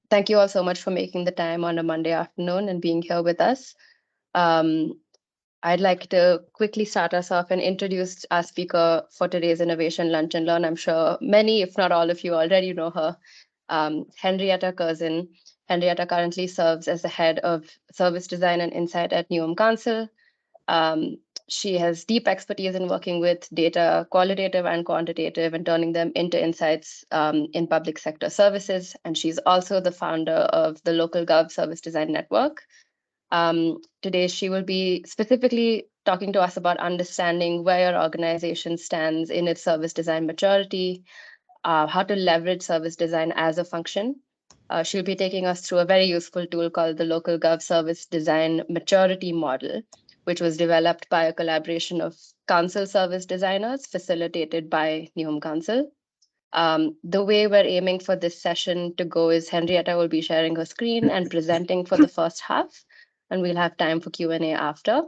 Thank you all so much for making the time on a Monday afternoon and being here with us. I'd like to quickly start us off and introduce our speaker for today's Innovation Lunch and Learn. I'm sure many, if not all of you, already know her, Henrietta Curzon. Henrietta currently serves as the head of Service Design and Insight at Newham Council. She has deep expertise in working with data, qualitative and quantitative, and turning them into insights in public sector services. And she's also the founder of the Local Gov Service Design Network. Today, she will be specifically talking to us about understanding where your organization stands in its service design maturity, how to leverage service design as a function. She'll be taking us through a very useful tool called the Local Gov Service Design Maturity Model, which was developed by a collaboration of council service designers facilitated by Newham Council. The way we're aiming for this session to go is Henrietta will be sharing her screen and presenting for the first half, and we'll have time for Q&A after.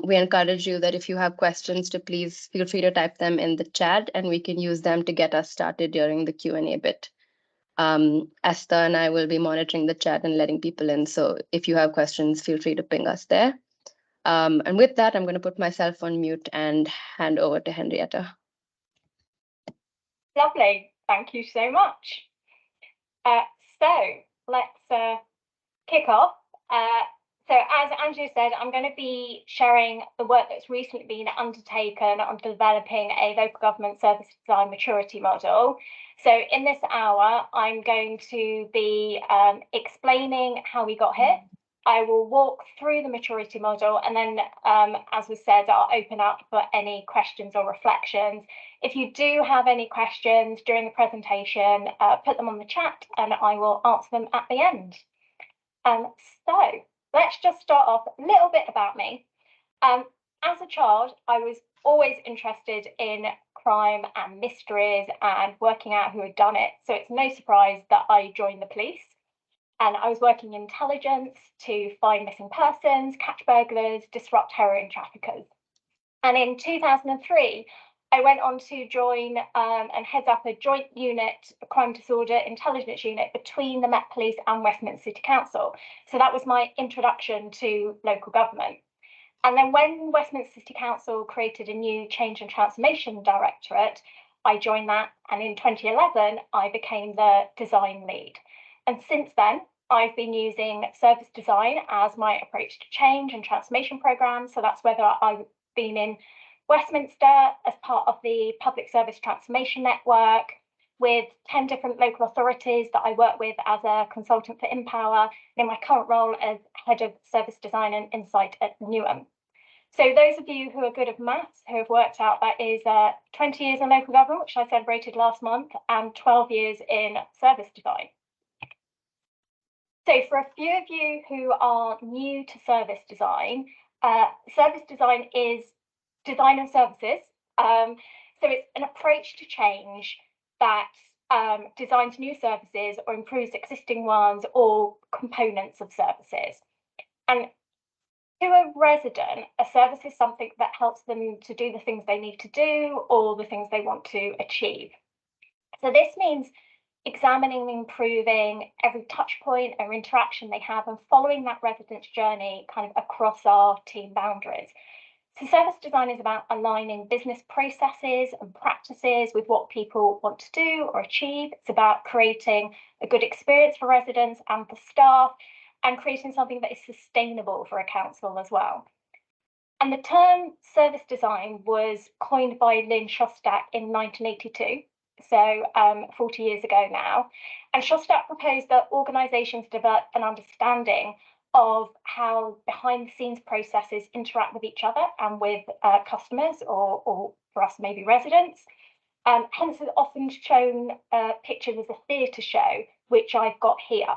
We encourage you that if you have questions to please feel free to type them in the chat and we can use them to get us started during the Q&A bit. Esther and I will be monitoring the chat and letting people in. So if you have questions, feel free to ping us there. And with that, I'm going to put myself on mute and hand over to Henrietta. Lovely. Thank you so much. So let's kick off. So as Andrew said, I'm going to be sharing the work that's recently been undertaken on developing a local government service design maturity model. So in this hour, I'm going to be explaining how we got here. I will walk through the maturity model, and then, as was said, I'll open up for any questions or reflections. If you do have any questions during the presentation, put them on the chat and I will answer them at the end. So let's just start off a little bit about me. As a child, I was always interested in crime and mysteries and working out who had done it. So it's no surprise that I joined the police. And I was working in intelligence to find missing persons, catch burglars, disrupt heroin traffickers. And in 2003, I went on to join and head up a joint unit, a crime disorder intelligence unit between the Met Police and Westminster City Council. So that was my introduction to local government. And then when Westminster City Council created a new change and transformation directorate, I joined that. And in 2011, I became the design lead. And since then, I've been using service design as my approach to change and transformation programs. So that's whether I've been in Westminster as part of the Public Service Transformation Network with 10 different local authorities that I work with as a consultant for Empower, and in my current role as Head of Service Design and Insight at Newham. So those of you who are good at maths, who have worked out that is 20 years in local government, which I celebrated last month, and 12 years in service design. So for a few of you who are new to service design is design of services. So it's an approach to change that designs new services or improves existing ones or components of services. And to a resident, a service is something that helps them to do the things they need to do or the things they want to achieve. So this means examining and improving every touch point or interaction they have and following that resident's journey kind of across our team boundaries. So service design is about aligning business processes and practices with what people want to do or achieve. It's about creating a good experience for residents and for staff and creating something that is sustainable for a council as well. And the term service design was coined by Lynn Shostak in 1982. So 40 years ago now. And Shostak proposed that organisations develop an understanding of how behind-the-scenes processes interact with each other and with customers or for us maybe residents. Hence it's often shown pictures as a theatre show, which I've got here.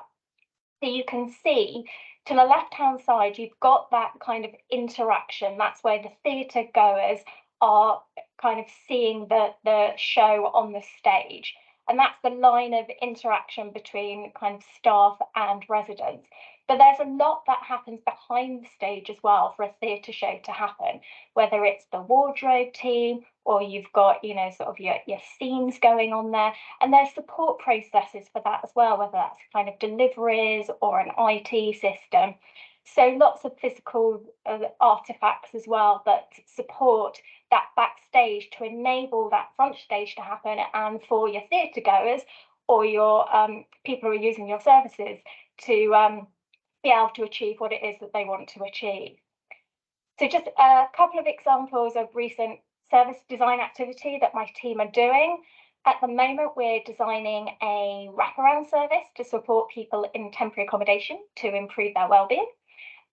So you can see to the left-hand side, you've got that kind of interaction. That's where the theatre goers are kind of seeing the show on the stage. And that's the line of interaction between kind of staff and residents. But there's a lot that happens behind the stage as well for a theatre show to happen, whether it's the wardrobe team or you've got, you know, sort of your scenes going on there. And there's support processes for that as well, whether that's kind of deliveries or an IT system. So lots of physical artifacts as well that support that backstage to enable that front stage to happen, and for your theatre goers or your people who are using your services to be able to achieve what it is that they want to achieve. So just a couple of examples of recent service design activity that my team are doing. At the moment, we're designing a wraparound service to support people in temporary accommodation to improve their wellbeing.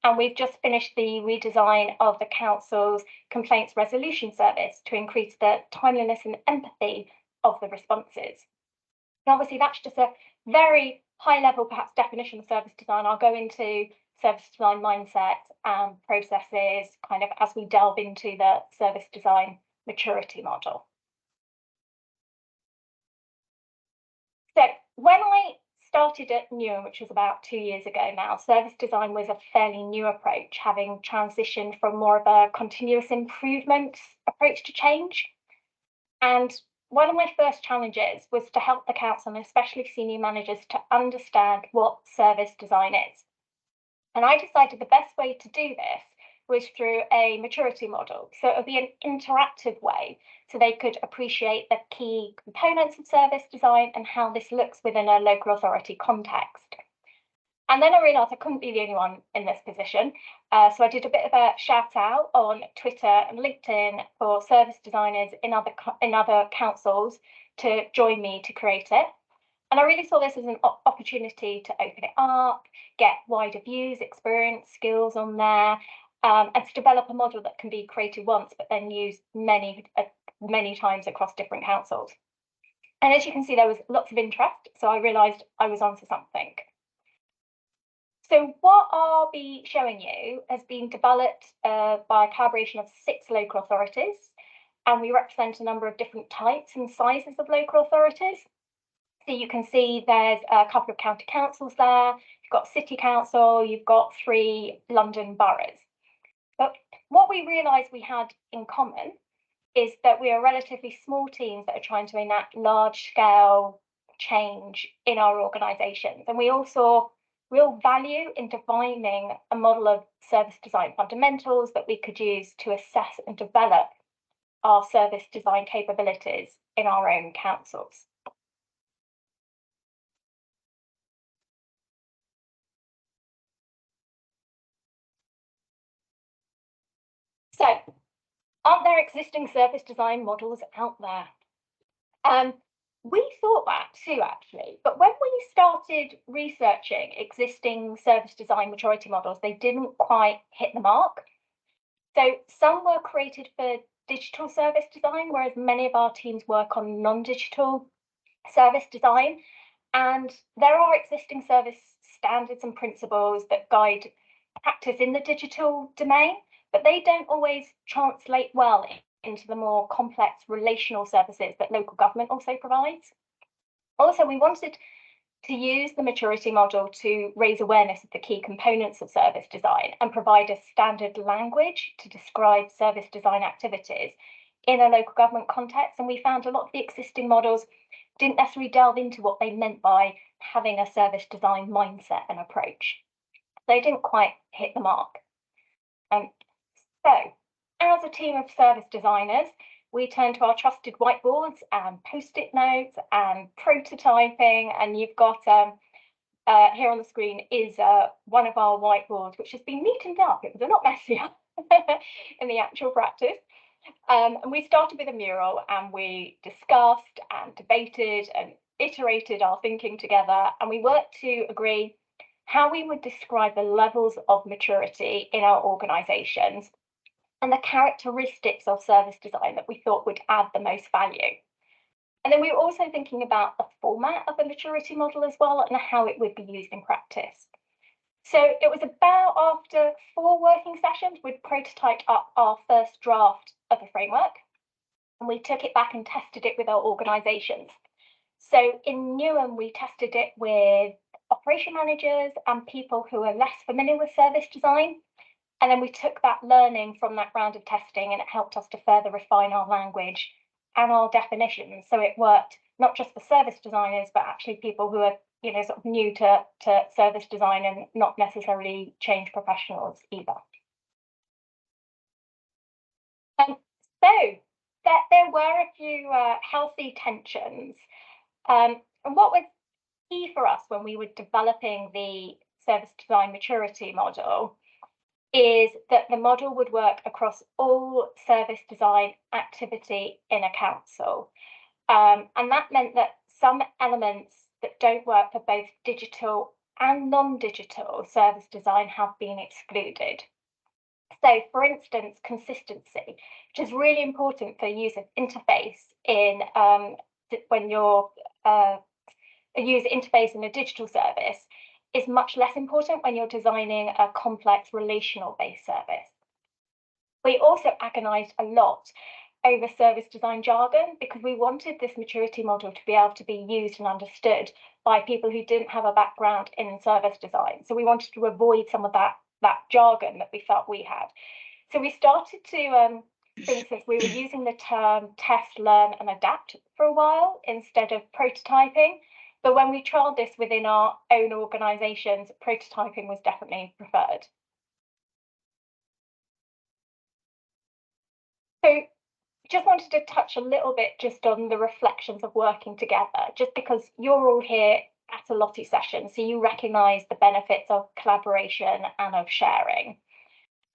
And we've just finished the redesign of the council's complaints resolution service to increase the timeliness and empathy of the responses. And obviously, that's just a very high level, perhaps, definition of service design. I'll go into service design mindset and processes kind of as we delve into the service design maturity model. So when I started at Newham, which was about 2 years ago now, service design was a fairly new approach, having transitioned from more of a continuous improvement approach to change. And one of my first challenges was to help the council, and especially senior managers, to understand what service design is. And I decided the best way to do this was through a maturity model. So it would be an interactive way so they could appreciate the key components of service design and how this looks within a local authority context. And then I realised I couldn't be the only one in this position. So I did a bit of a shout out on Twitter and LinkedIn for service designers in other councils to join me to create it. And I really saw this as an opportunity to open it up, get wider views, experience, skills on there, and to develop a model that can be created once, but then used many times across different councils. And as you can see, there was lots of interest. So I realised I was onto something. So what I'll be showing you has been developed by a collaboration of 6 local authorities, and we represent a number of different types and sizes of local authorities. So you can see there's a couple of county councils there, you've got city council, you've got 3 London boroughs. But what we realised we had in common is that we are relatively small teams that are trying to enact large-scale change in our organisations. And we all saw real value in defining a model of service design fundamentals that we could use to assess and develop our service design capabilities in our own councils. So, aren't there existing service design models out there? We thought that too, actually, but when we started researching existing service design maturity models, they didn't quite hit the mark. So some were created for digital service design, whereas many of our teams work on non-digital service design. And there are existing service standards and principles that guide practice in the digital domain, but they don't always translate well into the more complex relational services that local government also provides. Also, we wanted to use the maturity model to raise awareness of the key components of service design and provide a standard language to describe service design activities in a local government context. And we found a lot of the existing models didn't necessarily delve into what they meant by having a service design mindset and approach. They didn't quite hit the mark. So, as a team of service designers, we turn to our trusted whiteboards and post-it notes and prototyping, and you've got here on the screen is one of our whiteboards, which has been neatened up. It was a lot messier in the actual practice. And we started with a mural, and we discussed and debated and iterated our thinking together, and we worked to agree how we would describe the levels of maturity in our organisations and the characteristics of service design that we thought would add the most value. And then we were also thinking about the format of a maturity model as well and how it would be used in practice. So it was about after 4 working sessions, we'd prototyped up our first draft of a framework, and we took it back and tested it with our organisations. So in Newham, we tested it with operation managers and people who are less familiar with service design. And then we took that learning from that round of testing, and it helped us to further refine our language and our definitions. So it worked not just for service designers, but actually people who are, sort of new to service design and not necessarily change professionals either. So there were a few healthy tensions. And what was key for us when we were developing the service design maturity model is that the model would work across all service design activity in a council. And that meant that some elements that don't work for both digital and non-digital service design have been excluded. So, for instance, consistency, which is really important for user interface in when you're a user interface in a digital service, is much less important when you're designing a complex relational-based service. We also agonized a lot over service design jargon because we wanted this maturity model to be able to be used and understood by people who didn't have a background in service design. So we wanted to avoid some of that jargon that we felt we had. So we started to, for instance, we were using the term test, learn, and adapt for a while instead of prototyping. But when we trialed this within our own organisations, prototyping was definitely preferred. So just wanted to touch a little bit just on the reflections of working together, just because you're all here at a Lottie session, so you recognise the benefits of collaboration and of sharing.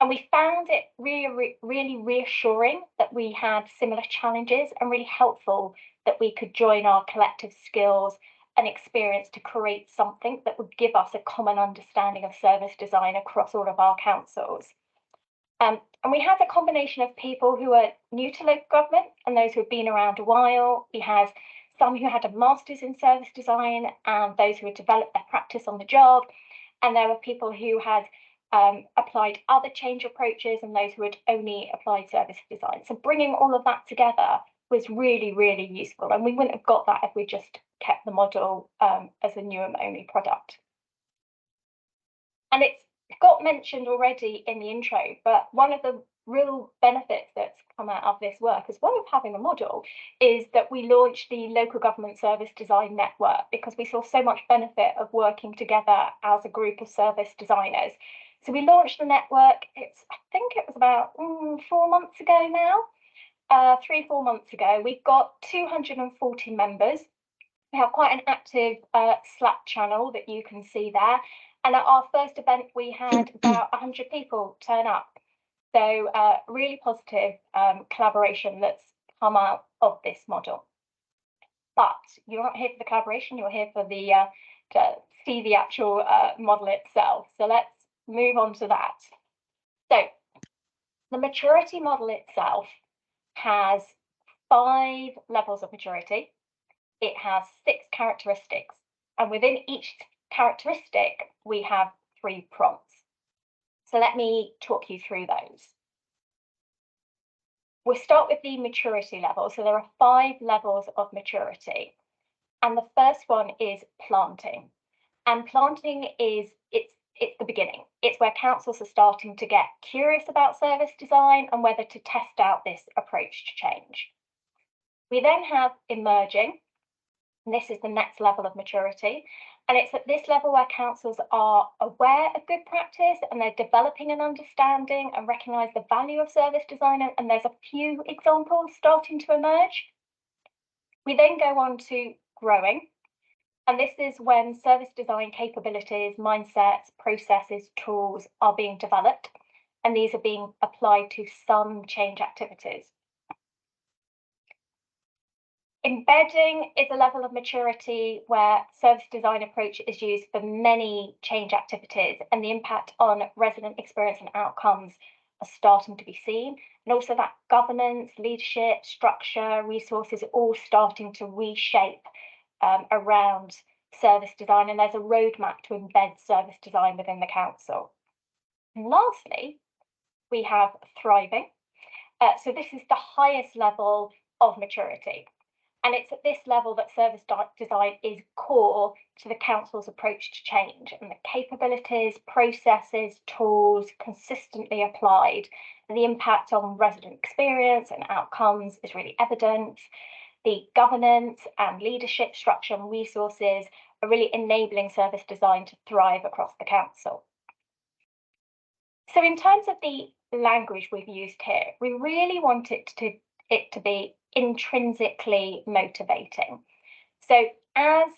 And we found it really reassuring that we had similar challenges, and really helpful that we could join our collective skills and experience to create something that would give us a common understanding of service design across all of our councils. And we had a combination of people who are new to local government and those who have been around a while. We had some who had a master's in service design and those who had developed their practice on the job. And there were people who had applied other change approaches and those who had only applied service design. So bringing all of that together was really useful. And we wouldn't have got that if we just kept the model as a Newham only product. And it's got mentioned already in the intro, but one of the real benefits that's come out of this work, as well as having a model, is that we launched the Local Government Service Design Network because we saw so much benefit of working together as a group of service designers. So we launched the network, I think it was about 4 months ago now, 3-4 months ago. We've got 240 members. We have quite an active Slack channel that you can see there. And at our first event, we had about 100 people turn up. So really positive collaboration that's come out of this model. But you're not here for the collaboration, you're here for the to see the actual model itself. So let's move on to that. So the maturity model itself has 5 levels of maturity. It has 6 characteristics, and within each characteristic, we have 3 prompts. So let me talk you through those. We'll start with the maturity level. So there are 5 levels of maturity. And the first one is planting. And planting is, it's the beginning. It's where councils are starting to get curious about service design and whether to test out this approach to change. We then have emerging. And this is the next level of maturity. And it's at this level where councils are aware of good practice and they're developing an understanding and recognise the value of service design. And there's a few examples starting to emerge. We then go on to growing. And this is when service design capabilities, mindsets, processes, tools are being developed. And these are being applied to some change activities. Embedding is a level of maturity where service design approach is used for many change activities, and the impact on resident experience and outcomes are starting to be seen. And also that governance, leadership, structure, resources are all starting to reshape around service design, and there's a roadmap to embed service design within the council. And lastly, we have thriving. So this is the highest level of maturity. And it's at this level that service design is core to the council's approach to change, and the capabilities, processes, tools consistently applied. And the impact on resident experience and outcomes is really evident. The governance and leadership structure and resources are really enabling service design to thrive across the council. So in terms of the language we've used here, we really want it to be intrinsically motivating. So as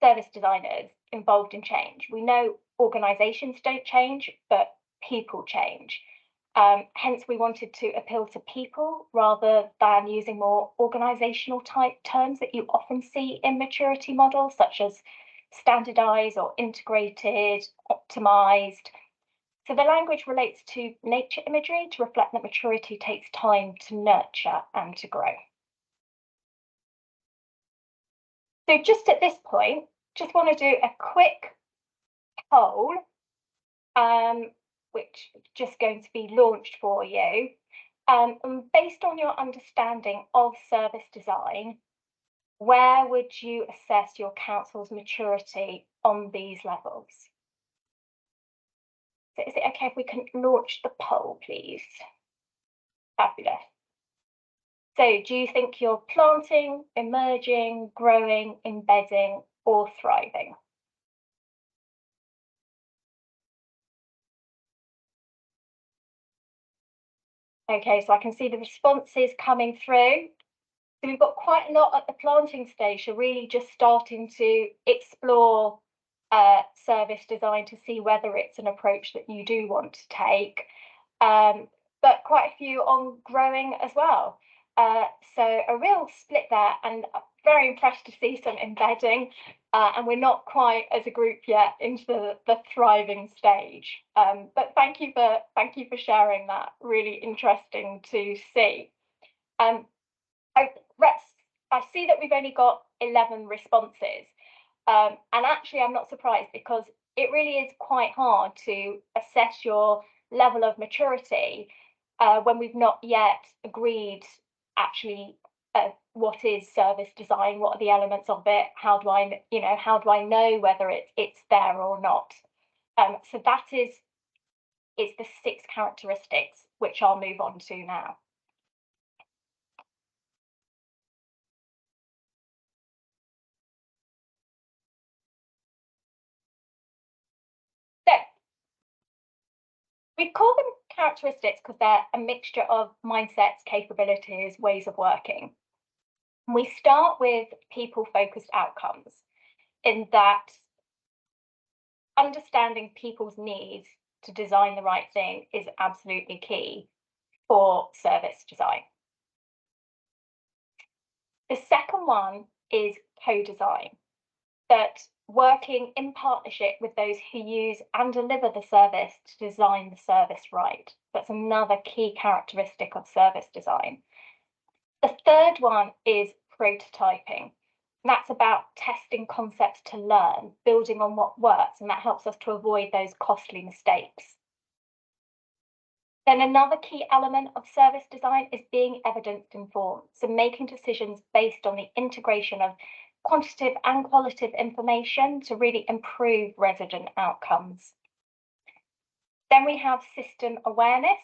service designers involved in change, we know organisations don't change, but people change. Hence, we wanted to appeal to people rather than using more organisational type terms that you often see in maturity models, such as standardised or integrated, optimised. So the language relates to nature imagery to reflect that maturity takes time to nurture and to grow. So just at this point, just want to do a quick poll, which is just going to be launched for you. And based on your understanding of service design, where would you assess your council's maturity on these levels? So is it okay if we can launch the poll, please? Fabulous. So do you think you're planting, emerging, growing, embedding, or thriving? Okay, so I can see the responses coming through. So we've got quite a lot at the planting stage, so really just starting to explore service design to see whether it's an approach that you do want to take, but quite a few on growing as well. So a real split there, and very impressed to see some embedding, and we're not quite as a group yet into the thriving stage. But thank you for sharing that. Really interesting to see. I see that we've only got 11 responses, and actually I'm not surprised, because it really is quite hard to assess your level of maturity when we've not yet agreed actually what is service design, what are the elements of it, how do I know whether it's there or not. So that is the 6 characteristics which I'll move on to now. So we call them characteristics because they're a mixture of mindsets, capabilities, ways of working. We start with people-focused outcomes, in that understanding people's needs to design the right thing is absolutely key for service design. The second one is co-design, that working in partnership with those who use and deliver the service to design the service right. That's another key characteristic of service design. The third one is prototyping. That's about testing concepts to learn, building on what works, and that helps us to avoid those costly mistakes. Then another key element of service design is being evidence informed, so making decisions based on the integration of quantitative and qualitative information to really improve resident outcomes. Then we have system awareness,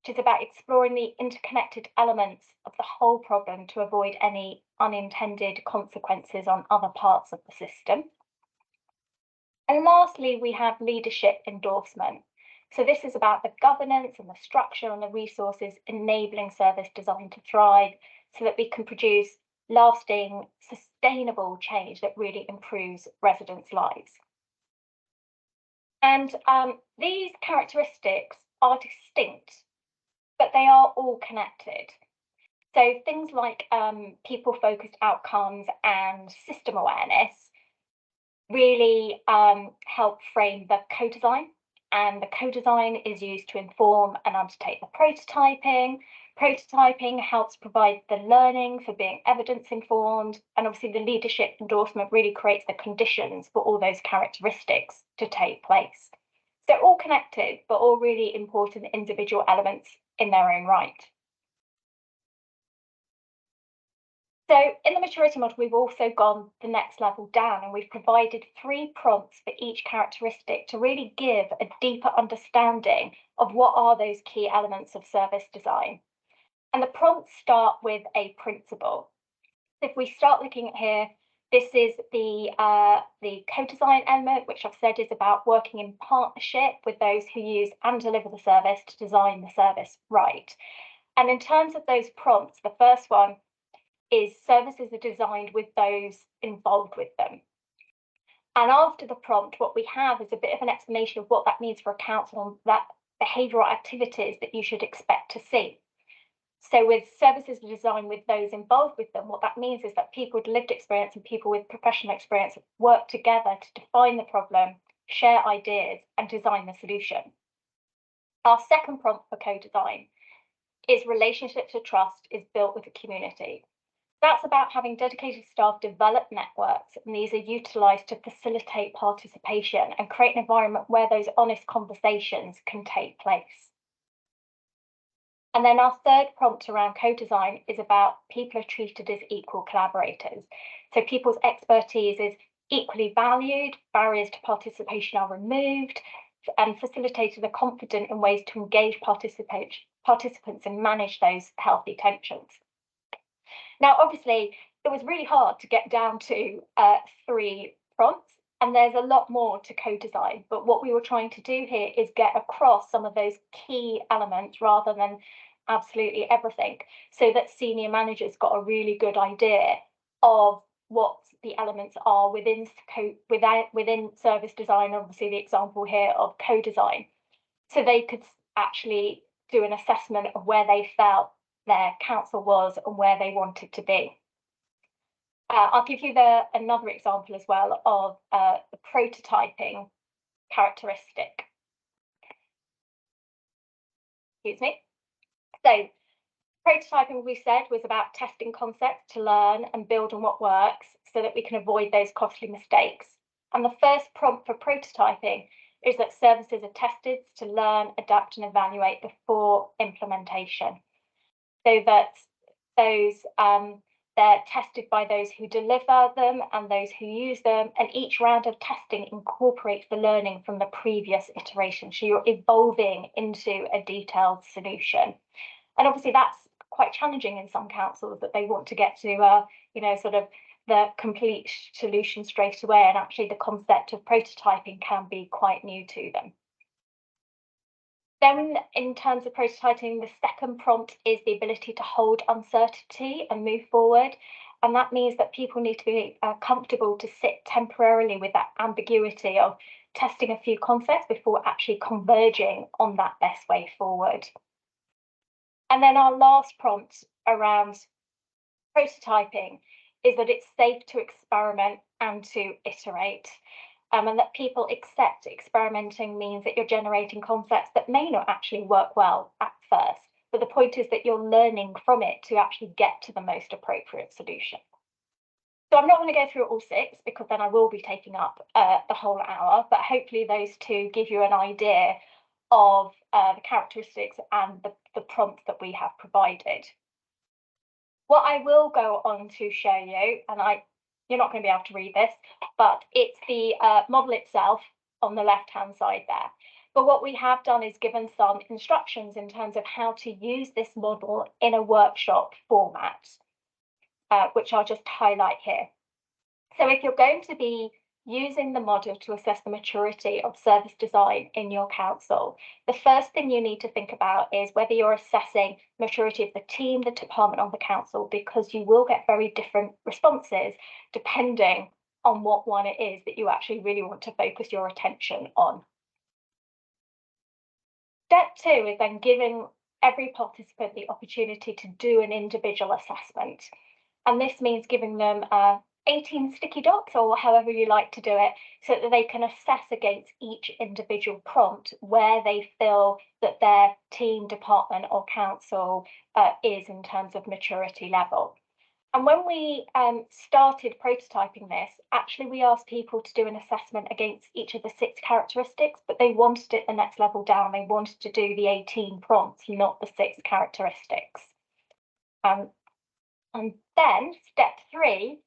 which is about exploring the interconnected elements of the whole problem to avoid any unintended consequences on other parts of the system. And lastly, we have leadership endorsement. So this is about the governance and the structure and the resources enabling service design to thrive, so that we can produce lasting, sustainable change that really improves residents' lives. And these characteristics are distinct, but they are all connected. So things like people-focused outcomes and system awareness really help frame the co-design, and the co-design is used to inform and undertake the prototyping. Prototyping helps provide the learning for being evidence informed, and obviously the leadership endorsement really creates the conditions for all those characteristics to take place. So all connected, but all really important individual elements in their own right. So in the maturity model, we've also gone the next level down, and we've provided 3 prompts for each characteristic to really give a deeper understanding of what are those key elements of service design. And the prompts start with a principle. If we start looking at here, this is the co-design element, which I've said is about working in partnership with those who use and deliver the service to design the service right. And in terms of those prompts, the first one is services are designed with those involved with them. And after the prompt, what we have is a bit of an explanation of what that means for a council and that behavioural activities that you should expect to see. So with services designed with those involved with them, what that means is that people with lived experience and people with professional experience work together to define the problem, share ideas, and design the solution. Our second prompt for co-design is relationships to trust is built with the community. That's about having dedicated staff develop networks, and these are utilised to facilitate participation and create an environment where those honest conversations can take place. And then our third prompt around co-design is about people are treated as equal collaborators. So people's expertise is equally valued, barriers to participation are removed, and facilitators are confident in ways to engage participants and manage those healthy tensions. Now, obviously, it was really hard to get down to 3 prompts, and there's a lot more to co-design. But what we were trying to do here is get across some of those key elements rather than absolutely everything, so that senior managers got a really good idea of what the elements are within service design. Obviously, the example here of co-design, so they could actually do an assessment of where they felt their council was and where they wanted to be. I'll give you another example as well of the prototyping characteristic. Excuse me. So prototyping, we said, was about testing concepts to learn and build on what works so that we can avoid those costly mistakes. And the first prompt for prototyping is that services are tested to learn, adapt, and evaluate before implementation, so that they're tested by those who deliver them and those who use them, and each round of testing incorporates the learning from the previous iteration. So you're evolving into a detailed solution. And obviously that's quite challenging in some councils, that they want to get to sort of the complete solution straight away, and actually the concept of prototyping can be quite new to them. Then, in terms of prototyping, the second prompt is the ability to hold uncertainty and move forward. And that means that people need to be comfortable to sit temporarily with that ambiguity of testing a few concepts before actually converging on that best way forward. And then our last prompt around prototyping is that it's safe to experiment and to iterate. And that people accept experimenting means that you're generating concepts that may not actually work well at first, but the point is that you're learning from it to actually get to the most appropriate solution. So I'm not going to go through all 6 because then I will be taking up the whole hour, but hopefully those 2 give you an idea of the characteristics and the prompts that we have provided. What I will go on to show you, and you're not going to be able to read this, but it's the model itself on the left-hand side there. But what we have done is given some instructions in terms of how to use this model in a workshop format, which I'll just highlight here. So if you're going to be using the model to assess the maturity of service design in your council, the first thing you need to think about is whether you're assessing maturity of the team, the department, or the council, because you will get very different responses depending on what one it is that you actually really want to focus your attention on. Step 2 is then giving every participant the opportunity to do an individual assessment. And this means giving them 18 sticky dots, or however you like to do it, so that they can assess against each individual prompt where they feel that their team, department, or council is in terms of maturity level. And when we started prototyping this, actually we asked people to do an assessment against each of the 6 characteristics, but they wanted it the next level down. They wanted to do the 18 prompts, not the 6 characteristics. And then step 3,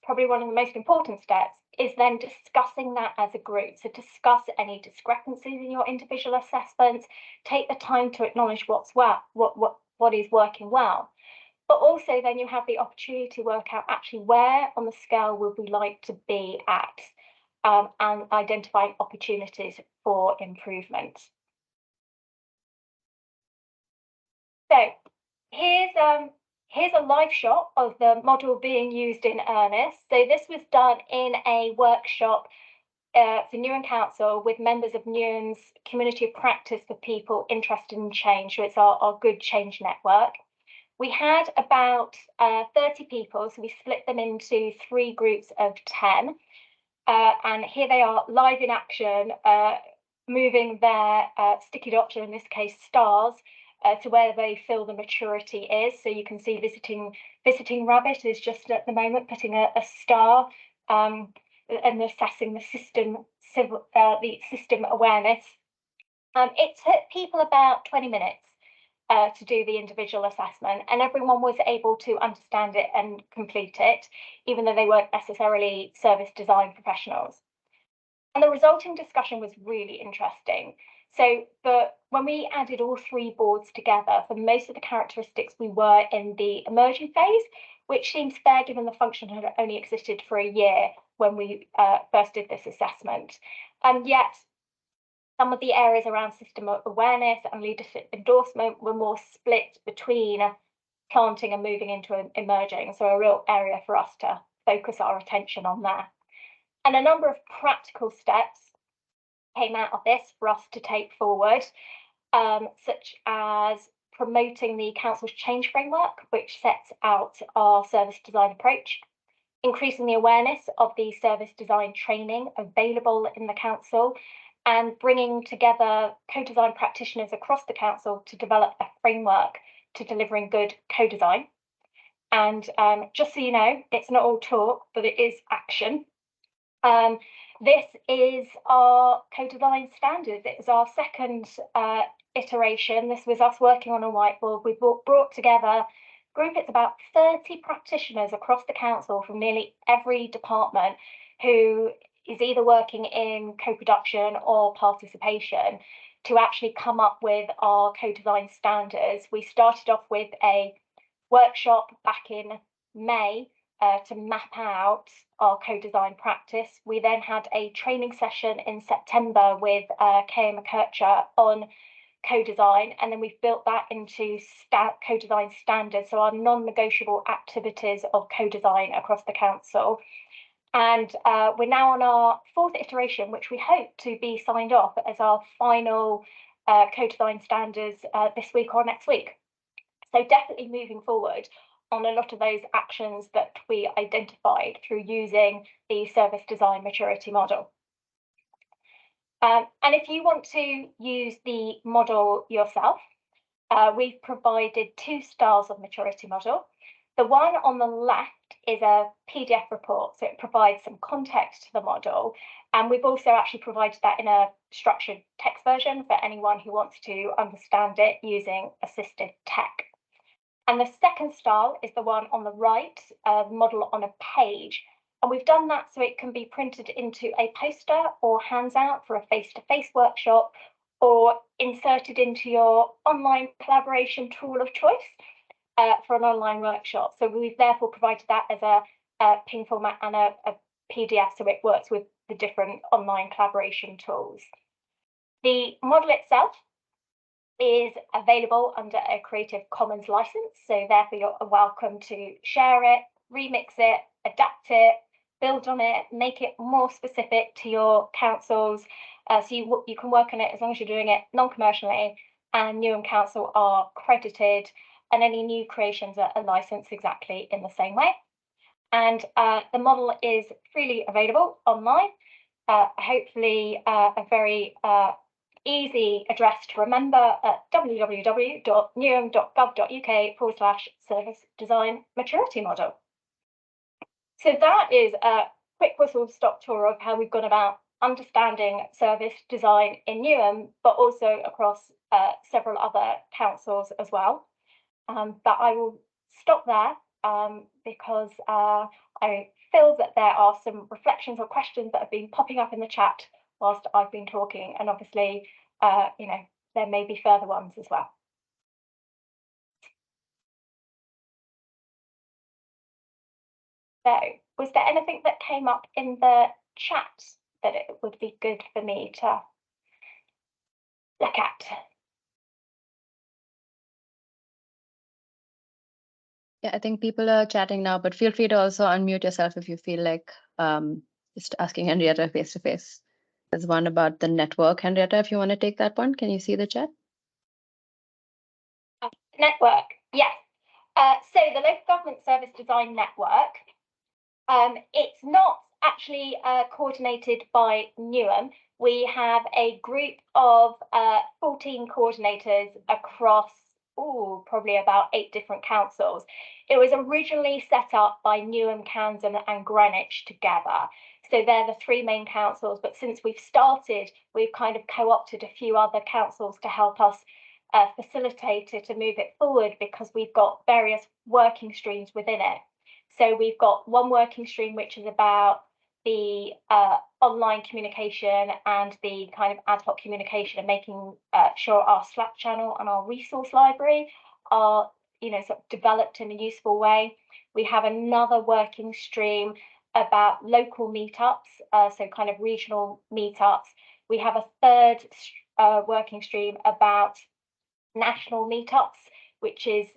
probably one of the most important steps, is then discussing that as a group. So discuss any discrepancies in your individual assessments, take the time to acknowledge what is working well. But also then you have the opportunity to work out actually where on the scale would we like to be at, and identifying opportunities for improvement. So here's a live shot of the model being used in earnest. So this was done in a workshop for Newham Council with members of Newham's Community of Practice for People Interested in Change. So it's our Good Change Network. We had about 30 people, so we split them into 3 groups of 10. And here they are live in action, moving their sticky dots, or in this case stars, to where they feel the maturity is. So you can see visiting rabbit is just at the moment putting a star and assessing the system awareness. It took people about 20 minutes to do the individual assessment, and everyone was able to understand it and complete it, even though they weren't necessarily service design professionals. And the resulting discussion was really interesting. So when we added all 3 boards together, for most of the characteristics, we were in the emerging phase, which seems fair given the function had only existed for a year when we first did this assessment. And yet, some of the areas around system awareness and leadership endorsement were more split between planting and moving into emerging. So a real area for us to focus our attention on there. And a number of practical steps came out of this for us to take forward, such as promoting the Council's change framework, which sets out our service design approach, increasing the awareness of the service design training available in the Council, and bringing together co-design practitioners across the Council to develop a framework to delivering good co-design. And just so you know, it's not all talk, but it is action. This is our co-design standard. It was our second iteration. This was us working on a whiteboard. We brought together a group. It's about 30 practitioners across the Council from nearly every department who is either working in co-production or participation to actually come up with our co-design standards. We started off with a workshop back in May to map out our co-design practice. We then had a training session in September with Kay McKercher on co-design, and then we've built that into co-design standards, so our non-negotiable activities of co-design across the Council. And we're now on our 4th iteration, which we hope to be signed off as our final co-design standards this week or next week. So definitely moving forward on a lot of those actions that we identified through using the service design maturity model. And if you want to use the model yourself, we've provided 2 styles of maturity model. The one on the left is a PDF report, so it provides some context to the model. And we've also actually provided that in a structured text version for anyone who wants to understand it using assisted tech. And the second style is the one on the right, model on a page. And we've done that so it can be printed into a poster or handout for a face-to-face workshop, or inserted into your online collaboration tool of choice for an online workshop. So we've therefore provided that as a PNG format and a PDF, so it works with the different online collaboration tools. The model itself is available under a Creative Commons license, so therefore you're welcome to share it, remix it, adapt it, build on it, make it more specific to your councils, so you can work on it as long as you're doing it non-commercially, and Newham Council are credited, and any new creations are licensed exactly in the same way. And the model is freely available online, hopefully a very easy address to remember at www.newham.gov.uk/service design maturity model. So that is a quick whistle-stop tour of how we've gone about understanding service design in Newham, but also across several other councils as well. But I will stop there because I feel that there are some reflections or questions that have been popping up in the chat whilst I've been talking, and obviously, there may be further ones as well. So, was there anything that came up in the chat that it would be good for me to look at? Yeah, I think people are chatting now, but feel free to also unmute yourself if you feel like just asking Henrietta face to face. There's one about the network. Henrietta, if you want to take that one, can you see the chat? Network, yes. So the Local Government Service Design Network, it's not actually coordinated by Newham. We have a group of 14 coordinators across probably about 8 different councils. It was originally set up by Newham, Council and Greenwich together. So they're the 3 main councils, but since we've started, we've kind of co-opted a few other councils to help us facilitate it to move it forward, because we've got various working streams within it. So we've got one working stream which is about the online communication and the kind of ad hoc communication, and making sure our Slack channel and our resource library are, sort of developed in a useful way. We have another working stream about local meetups, so kind of regional meetups. We have a third working stream about national meetups, which is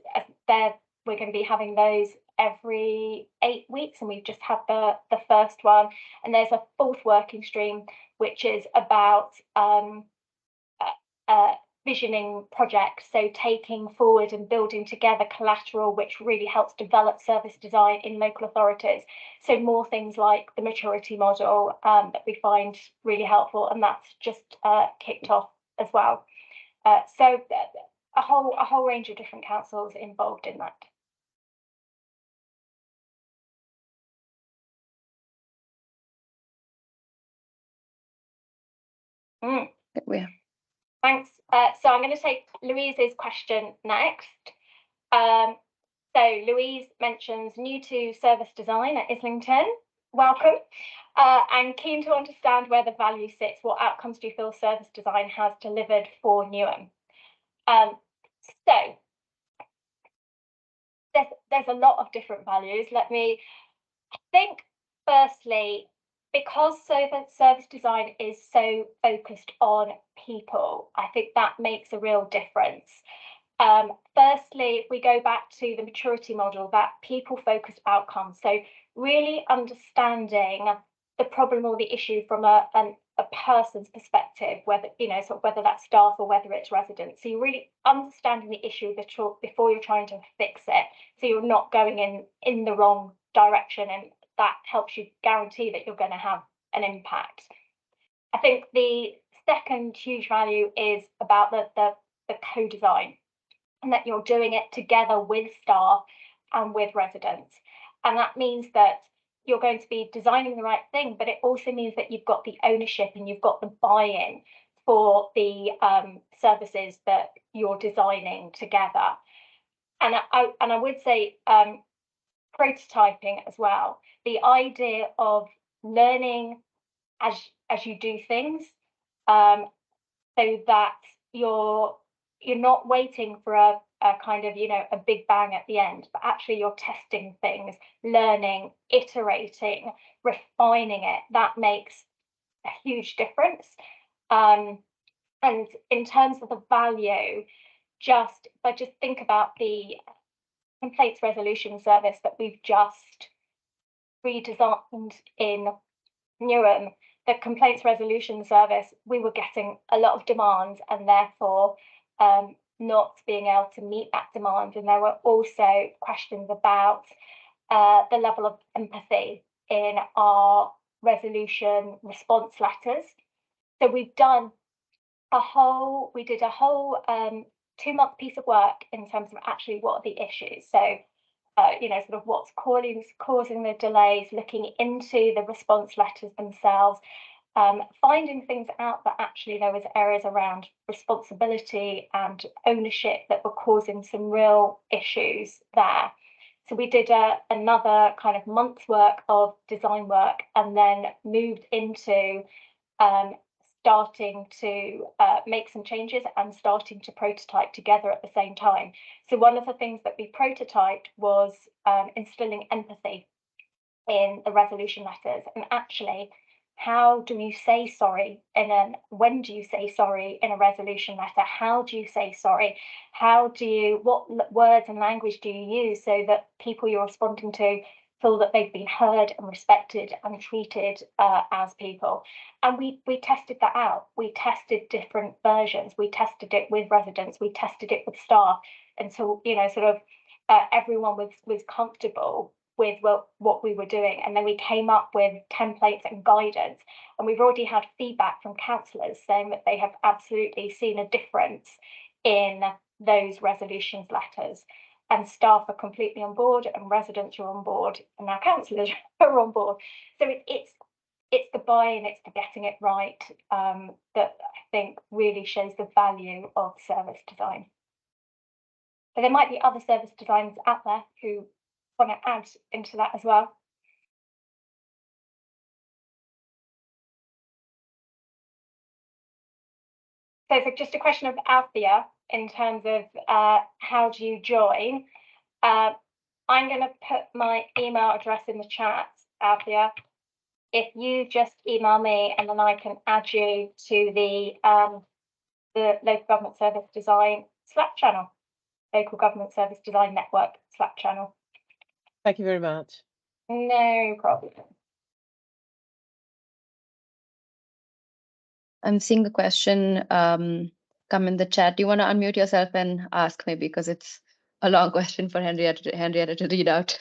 we're going to be having those every 8 weeks, and we've just had the first one. And there's a 4th working stream which is about visioning projects, so taking forward and building together collateral which really helps develop service design in local authorities. So more things like the maturity model that we find really helpful, and that's just kicked off as well. So a whole range of different councils involved in that. Yeah. Thanks. So I'm going to take Louise's question next. So Louise mentions new to service design at Islington. Welcome. I'm keen to understand where the value sits. What outcomes do you feel service design has delivered for Newham? So there's a lot of different values. I think firstly, because service design is so focused on people, I think that makes a real difference. Firstly, if we go back to the maturity model, that people-focused outcomes, so really understanding the problem or the issue from a person's perspective, whether whether that's staff or whether it's residents. So you're really understanding the issue before you're trying to fix it, so you're not going in the wrong direction, and that helps you guarantee that you're going to have an impact. I think the second huge value is about the co-design, and that you're doing it together with staff and with residents. And that means that you're going to be designing the right thing, but it also means that you've got the ownership and you've got the buy-in for the services that you're designing together. And I would say prototyping as well. The idea of learning as you do things, so that you're not waiting for a kind of a big bang at the end, but actually you're testing things, learning, iterating, refining it. That makes a huge difference. And in terms of the value, just think about the complaints resolution service that we've just redesigned in Newham. The complaints resolution service, we were getting a lot of demand, and therefore not being able to meet that demand. And there were also questions about the level of empathy in our resolution response letters. So we did a whole 2-month piece of work in terms of actually what are the issues. So sort of what's causing the delays, looking into the response letters themselves, finding things out that actually there was areas around responsibility and ownership that were causing some real issues there. So we did another kind of month's work of design work, and then moved into starting to make some changes and starting to prototype together at the same time. So one of the things that we prototyped was instilling empathy in the resolution letters, and actually, how do you say sorry when do you say sorry in a resolution letter? How do you say sorry? What words and language do you use so that people you're responding to feel that they've been heard and respected and treated as people? And we tested that out. We tested different versions. We tested it with residents. We tested it with staff until, everyone was comfortable with what we were doing. And then we came up with templates and guidance. And we've already had feedback from councillors saying that they have absolutely seen a difference in those resolutions letters. And staff are completely on board, and residents are on board, and now councillors are on board. So it's the buy-in, it's the getting it right that I think really shows the value of service design. But there might be other service designers out there who want to add into that as well. So for just a question of Althea in terms of how do you join, I'm going to put my email address in the chat, Althea. If you just email me, and then I can add you to the Local Government Service Design Slack channel, Local Government Service Design Network Slack channel. Thank you very much. No problem. I'm seeing a question come in the chat. Do you want to unmute yourself and ask, maybe, because it's a long question for Henrietta to read out?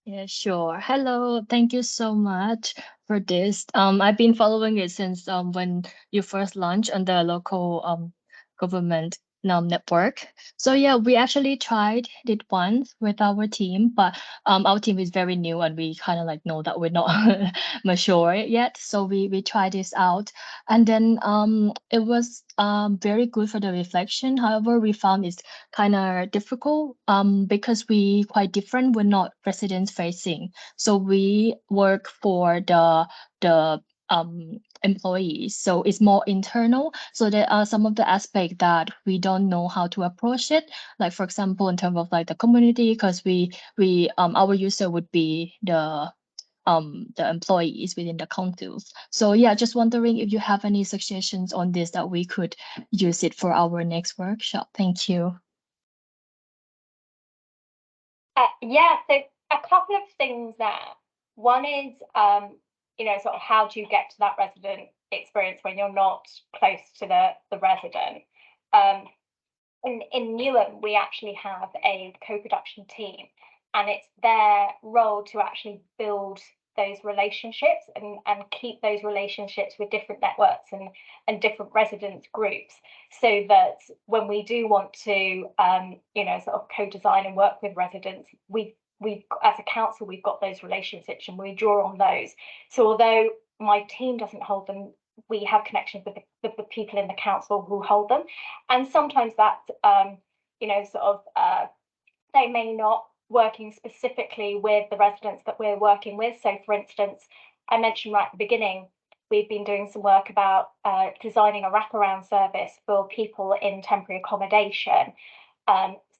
Yeah, sure. Hello, thank you so much for this. I've been following it since when you first launched on the local government network. So yeah, we actually tried it once with our team, but our team is very new and we kind of know that we're not mature yet. So we tried this out, and then it was very good for the reflection. However, we found it's kind of difficult because we quite different. We're not residents facing, so we work for the employees, so it's more internal. So there are some of the aspects that we don't know how to approach it, like for example in terms of the community, because we our user would be the employees within the councils. So yeah, just wondering if you have any suggestions on this that we could use it for our next workshop. Thank you. Yeah, so a couple of things there. One is, sort of how do you get to that resident experience when you're not close to the resident? In Newham, we actually have a co-production team, and it's their role to actually build those relationships and keep those relationships with different networks and different residents groups, so that when we do want to sort of co-design and work with residents, we as a council, we've got those relationships and we draw on those. So although my team doesn't hold them, we have connections with the people in the council who hold them, and sometimes that they may not working specifically with the residents that we're working with. So for instance, I mentioned right at the beginning, we've been doing some work about designing a wraparound service for people in temporary accommodation.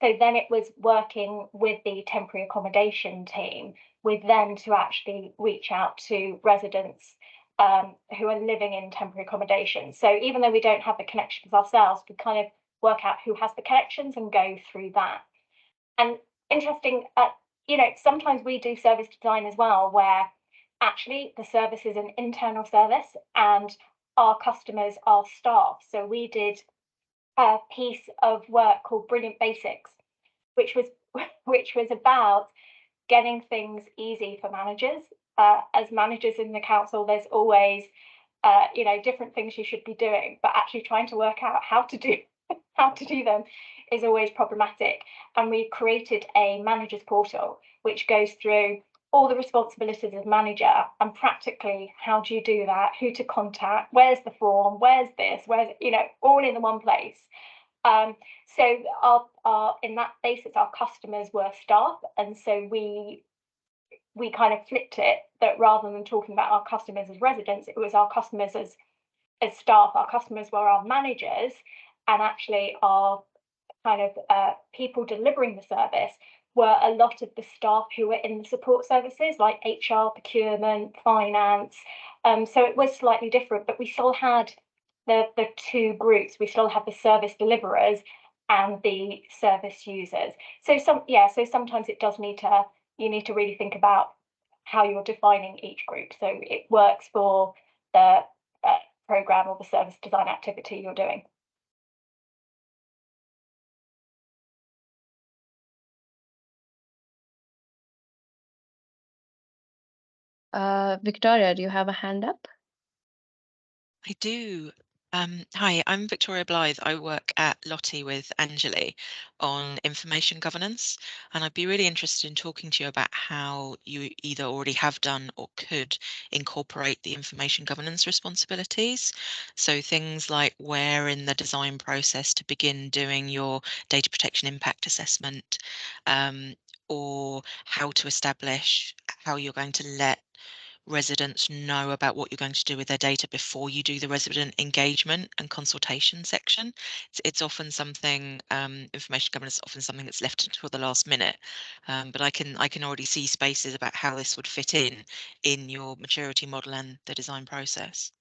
So then it was working with the temporary accommodation team with them to actually reach out to residents who are living in temporary accommodation. So even though we don't have the connections ourselves, we kind of work out who has the connections and go through that. And interesting, sometimes we do service design as well, where actually the service is an internal service and our customers are staff. So we did a piece of work called Brilliant Basics, which was about getting things easy for managers. As managers in the council, there's always different things you should be doing, but actually trying to work out how to do them is always problematic. And we created a manager's portal which goes through all the responsibilities of manager and practically how do you do that, who to contact, where's the form, where's this, where's all in the one place. So our in that basis, our customers were staff, and so we kind of flipped it, that rather than talking about our customers as residents, it was our customers as staff. Our customers were our managers, and actually our kind of people delivering the service were a lot of the staff who were in the support services like HR, procurement, finance. So it was slightly different, but we still had the two groups. We still have the service deliverers and the service users. So sometimes it does need to, you need to really think about how you're defining each group, so it works for the program or the service design activity you're doing. Victoria, do you have a hand up? I do. Hi, I'm Victoria Blythe. I work at Lottie with Anjali on information governance, and I'd be really interested in talking to you about how you either already have done or could incorporate the information governance responsibilities. So things like where in the design process to begin doing your data protection impact assessment, or how to establish how you're going to let residents know about what you're going to do with their data before you do the resident engagement and consultation section. It's often something, information governance is often something that's left until the last minute, but I can already see spaces about how this would fit in your maturity model and the design process.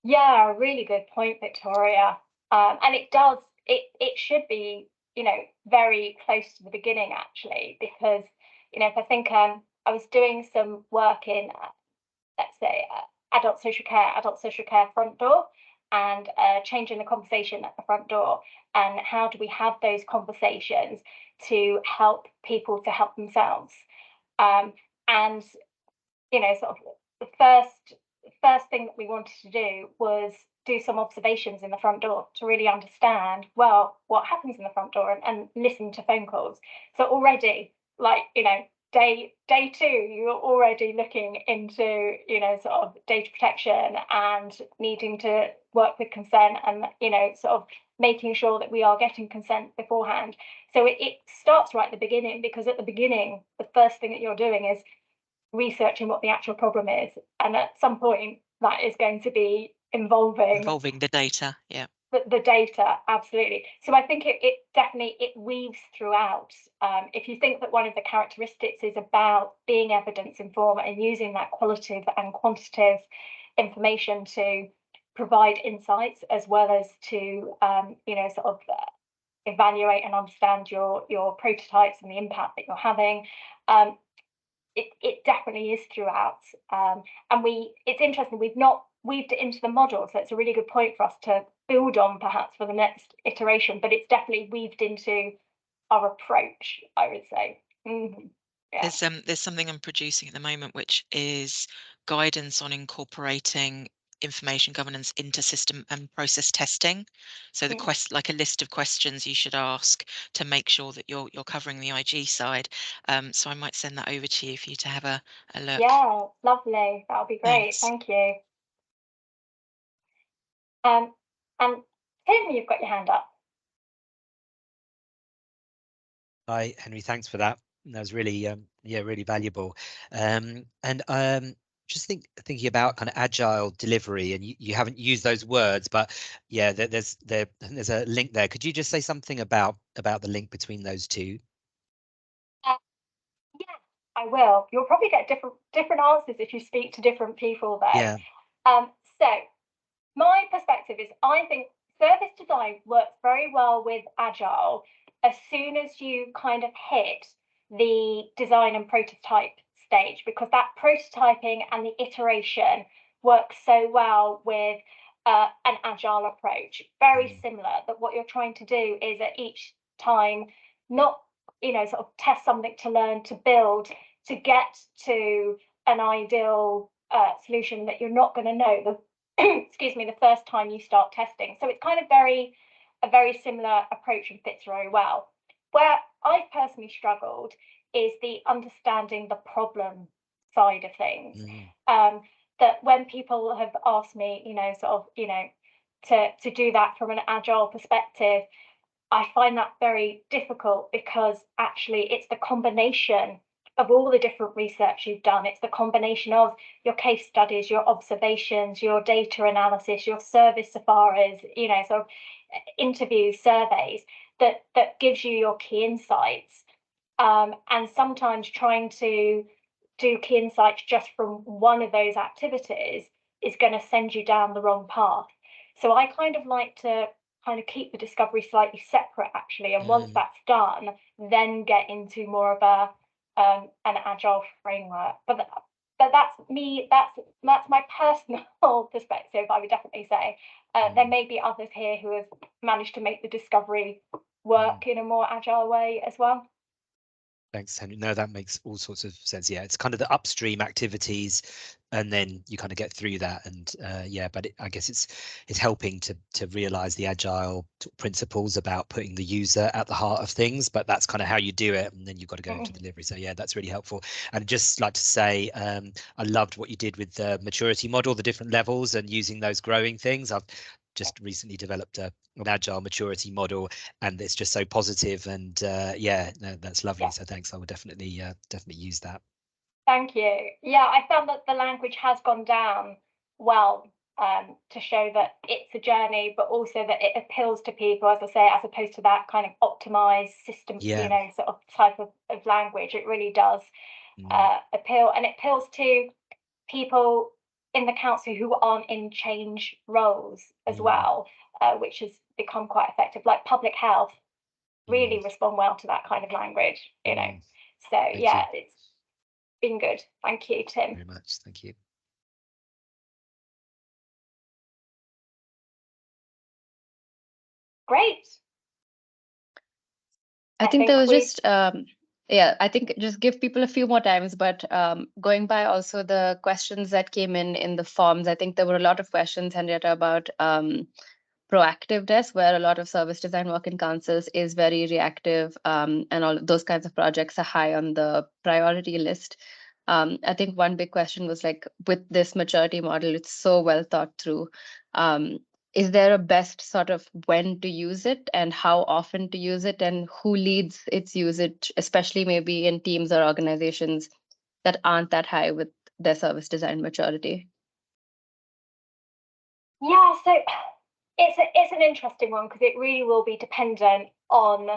Yeah, really good point, Victoria. And it should be, very close to the beginning actually, because, if I think I was doing some work in, let's say, adult social care front door, and changing the conversation at the front door, and how do we have those conversations to help people to help themselves. And sort of the first thing that we wanted to do was do some observations in the front door to really understand, well, what happens in the front door, and listen to phone calls. So already, like, day two, you're already looking into, sort of data protection and needing to work with consent, and, sort of making sure that we are getting consent beforehand. So it starts right at the beginning, because at the beginning, the first thing that you're doing is researching what the actual problem is, and at some point that is going to be involving the data. Yeah, the data, absolutely. So I think it definitely weaves throughout. If you think that one of the characteristics is about being evidence informed and using that qualitative and quantitative information to provide insights, as well as to sort of evaluate and understand your prototypes and the impact that you're having. It definitely is throughout, and it's interesting, we've not weaved it into the model, so it's a really good point for us to build on perhaps for the next iteration, but it's definitely weaved into our approach, I would say. Yeah. There's something I'm producing at the moment, which is guidance on incorporating information governance into system and process testing. So the like a list of questions you should ask to make sure that you're covering the IG side. So I might send that over to you for you to have a look. Yeah, lovely. That would be great. Thanks. Thank you. And Tim, you've got your hand up. Hi, Henry. Thanks for that. That was really, really valuable. Just thinking about kind of agile delivery, and you haven't used those words, but yeah, there's a link there. Could you just say something about the link between those two? Yeah, I will. You'll probably get different answers if you speak to different people there. Yeah. So my perspective is, I think service design works very well with agile as soon as you kind of hit the design and prototype stage, because that prototyping and the iteration works so well with an agile approach. Very similar, that what you're trying to do is at each time not sort of test something to learn, to build, to get to an ideal solution that you're not going to know excuse me, the first time you start testing. So it's kind of a very similar approach, and fits very well. Where I've personally struggled is the understanding the problem side of things. That when people have asked me, to do that from an agile perspective, I find that very difficult, because actually it's the combination of all the different research you've done. It's the combination of your case studies, your observations, your data analysis, your service safaris, you know, so interviews, surveys, that gives you your key insights. And sometimes trying to do key insights just from one of those activities is going to send you down the wrong path. So I kind of like to kind of keep the discovery slightly separate, actually, and once that's done, then get into more of a an agile framework. But that's me. That's my personal perspective, I would definitely say. There may be others here who have managed to make the discovery work in a more agile way as well. Thanks, Henry. No, that makes all sorts of sense. Yeah, it's kind of the upstream activities, and then you kind of get through that. And yeah, but I guess it's helping to realise the agile principles about putting the user at the heart of things. But that's kind of how you do it, and then you've got to go into delivery. So yeah, that's really helpful. And I'd just like to say, I loved what you did with the maturity model, the different levels, and using those growing things. I've just recently developed an agile maturity model, and it's just so positive, and yeah, no, that's lovely. So thanks. I would definitely use that. Thank you. Yeah, I found that the language has gone down well, to show that it's a journey, but also that it appeals to people, as I say, as opposed to that kind of optimized system, you know, sort of type of language. It really does appeal, and it appeals to people in the council who aren't in change roles as well, which has become quite effective. Like public health really respond well to that kind of language, you know. So yeah, it's been good. Thank you, Tim. Very much. Thank you. Great. I think there was just yeah, I think just give people a few more times, but going by also the questions that came in the forms, I think there were a lot of questions, Henrietta, about proactiveness, where a lot of service design work in councils is very reactive, and all those kinds of projects are high on the priority list. I think one big question was like, with this maturity model, it's so well thought through. Is there a best sort of when to use it and how often to use it, and who leads its usage, especially maybe in teams or organizations that aren't that high with their service design maturity? Yeah, so it's an interesting one, because it really will be dependent on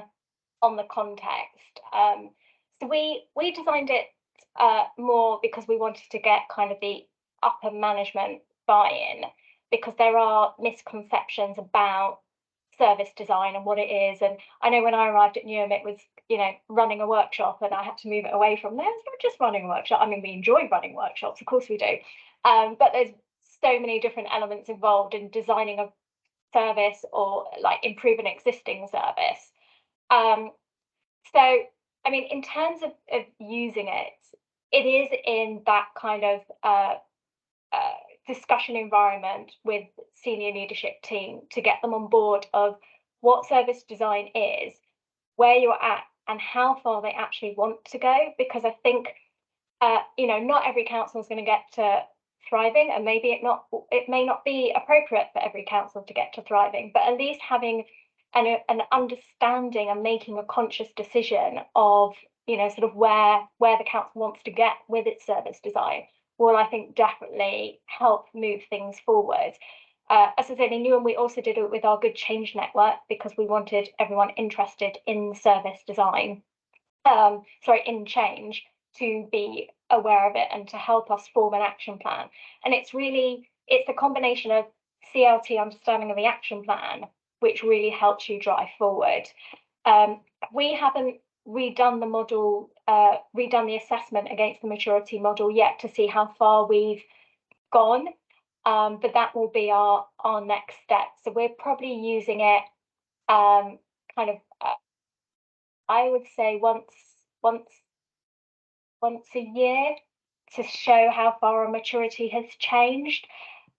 the context. So we designed it more because we wanted to get kind of the upper management buy-in, because there are misconceptions about service design and what it is. And I know when I arrived at Newham, it was, you know, running a workshop, and I had to move it away from there. It's not just running a workshop. I mean, we enjoy running workshops, of course we do, but there's so many different elements involved in designing a service or like improve an existing service. So, I mean, in terms of using it, it is in that kind of discussion environment with senior leadership team to get them on board of what service design is, where you're at, and how far they actually want to go. Because I think, you know, not every council is going to get to thriving, and maybe it may not be appropriate for every council to get to thriving, but at least having an understanding and making a conscious decision of, you know, sort of where the council wants to get with its service design will, I think, definitely help move things forward. As I said, in Newham, we also did it with our Good Change Network, because we wanted everyone interested in service design, in change, to be aware of it and to help us form an action plan. And it's the combination of CLT, understanding of the action plan, which really helps you drive forward. We haven't redone the model, redone the assessment against the maturity model yet to see how far we've gone, but that will be our next step. So we're probably using it kind of, I would say once a year, to show how far our maturity has changed.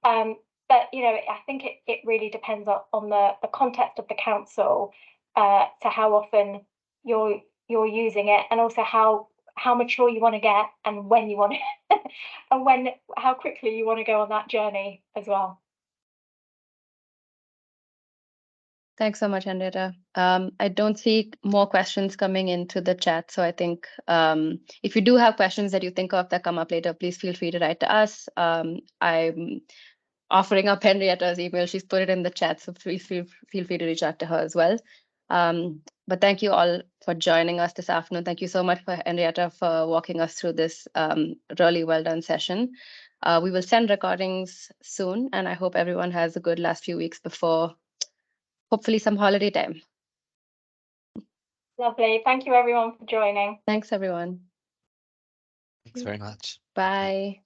But you know, I think it really depends on the context of the council, to how often you're using it, and also how mature you want to get, and when you want to, and how quickly you want to go on that journey as well. Thanks so much, Henrietta. I don't see more questions coming into the chat, so I think if you do have questions that you think of that come up later, please feel free to write to us. I'm offering up Henrietta's email. She's put it in the chat, so please feel free to reach out to her as well. But thank you all for joining us this afternoon. Thank you so much for Henrietta for walking us through this really well done session. We will send recordings soon, and I hope everyone has a good last few weeks before hopefully some holiday time. Lovely. Thank you everyone for joining. Thanks, everyone. Thanks very much. Bye.